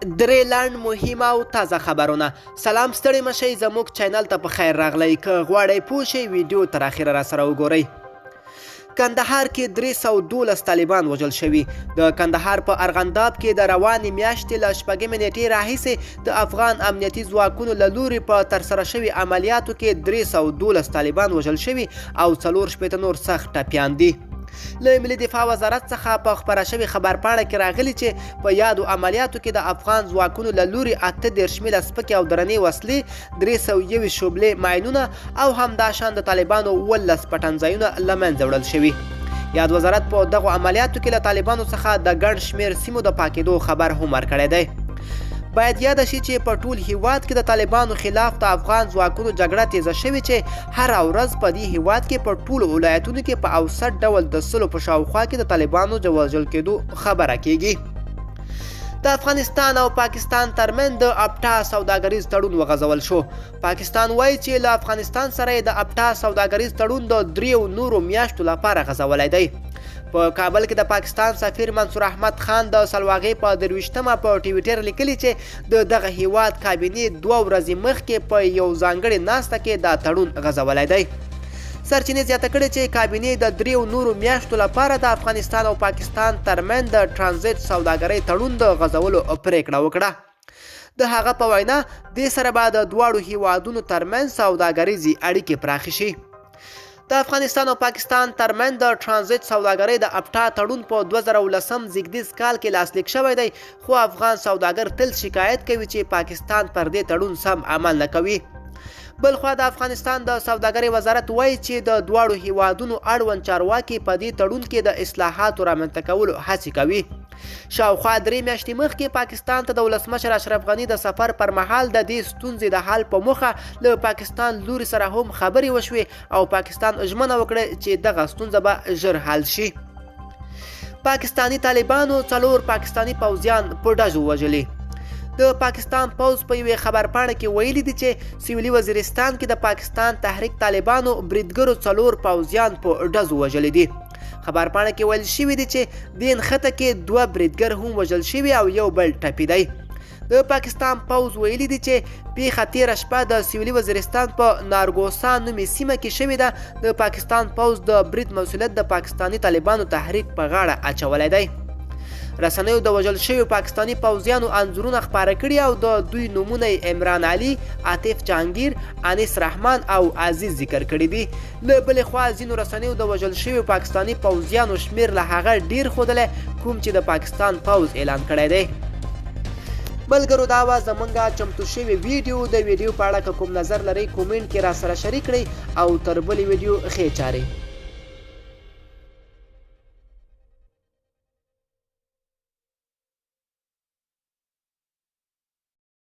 درې لنډ مهم او تازه خبرونه. سلام ستړي مشئ زموږ چینل ته په خیر راغلی. که غواړئ پوه شئ ویډیو تر اخره راسره وګورئ. کندهار کې 312 طالبان وژل شوي. د کندهار په ارغنداب کې د روانې میاشتې له 6 نیټې راهیسې د افغان امنیتي ځواکونو له لوري په ترسره شوي عملیاتو کې 312 طالبان وژل شوي او 4 نور سخت ټپیان دي. له ملي دفاع وزارت څخه په خبره شوي خبرپاڼه کې راغلي چې په یادو عملیاتو کې د افغان ځواکونو له لوري 38 میله سپکې او درنې وسلې، 321 شوبلې ماینونه او همداشان د طالبانو 18 پټنځایونه له منځه وړل شوي. یاد وزارت په دغو عملیاتو کې له طالبانو څخه د ګڼ شمېر سیمو د پاکېدو خبر هم ورکړی دی. باید یاد شي چې په ټول هیواد کې د طالبانو خلاف د افغان ځواکونو جګړه تیزه شوې چې هر ورځ په دې هیواد کې په ټولو ولایتونو کې په اوسط ډول د 100 په شاوخوا کې د طالبانو د وژل کېدو خبره کیږي. د افغانستان او پاکستان ترمنځ د ابټا سوداګریز تړون وغځول شو. پاکستان وایي چې له افغانستان سره د ابټا سوداګریز تړون د 3 نورو میاشتو لپاره غځولی دی. په کابل کې د پاکستان سفیر منصور احمد خان د سلواغې په 23مه په ټویټر لیکلي چې د دغه هیواد کابینې 2 ورځې مخکې په یو ځانګړې ناسته کې دا تړون غځولی دی. سرچینې زیاته کړې چې کابینې د 3 نورو میاشتو لپاره د افغانستان او پاکستان ترمنځ د ټرانزیټ سوداګرۍ تړون د غځولو پریکړه وکړه. د هغه په وینا دې سره به د دواړو هیوادونو ترمنځ سوداګریزې اړیکې پراخې شي. د افغانستان او پاکستان ترمنځ د ټرانزیټ سوداګرۍ د ابټا تړون په 2019 زیږدیز کال کې لاسلیک شوی دی، خو افغان سوداګر تل شکایت کوي چې پاکستان پر دې تړون سم عمل نه کوي. بلخوا د افغانستان د سوداګرۍ وزارت وایي چې د دواړو هیوادونو اړوند چارواکي په دې تړون کې د اصلاحاتو رامنځته کولو هڅې کوي. شاوخوا 3 میاشتې مخکې پاکستان ته د ولسمشر اشرف غني د سفر پر مهال د دې ستونزې د حل په موخه له پاکستان لوري سره هم خبرې وشوې او پاکستان ژمنه وکړه چې دغه ستونزه به ژر حل شي. پاکستانی طالبانو 4 پاکستانی پوځیان په ډزو وژلي. د پاکستان پوځ په یوې خبرپاڼه کې ویلي دي چې سویلي وزیرستان کې د پاکستان تحریک طالبانو بریدګرو 4 پوځیان په ډزو وژلي دي. خبرپاڼه کې ویل شوي دي چې د نښته کې 2 بریدګر هم وژل شوي او یو بل ټپي دی. د پاکستان پوځ ویلي دي چې پیښه تېره شپه د سویلي وزیرستان په نارګوسا نومې سیمه کې شوې ده. د پاکستان پوځ د برید مسؤلیت د پاکستانی طالبانو تحریک په غاړه اچولی دی. رسنیو د وژل شویو پاکستانی پوځیانو انځورونه خپاره کړي او د دوی نومونه عمران علي، عاطف جهانگیر، انیس رحمان او عزیز ذکر کړي دي. له بلې خوا ځینو رسنیو د وژل شویو پاکستانی پوځیانو شمیر له هغه ډیر ښودلی کوم چې د پاکستان پوځ اعلان کړی دی. ملګرو دا وه زموږ چمتو شوې ویډیو. د ویډیو په اړه که کوم نظر لرئ کومنټ کې راسره شریک کړئ او تر بلې ویډیو ښې چارې.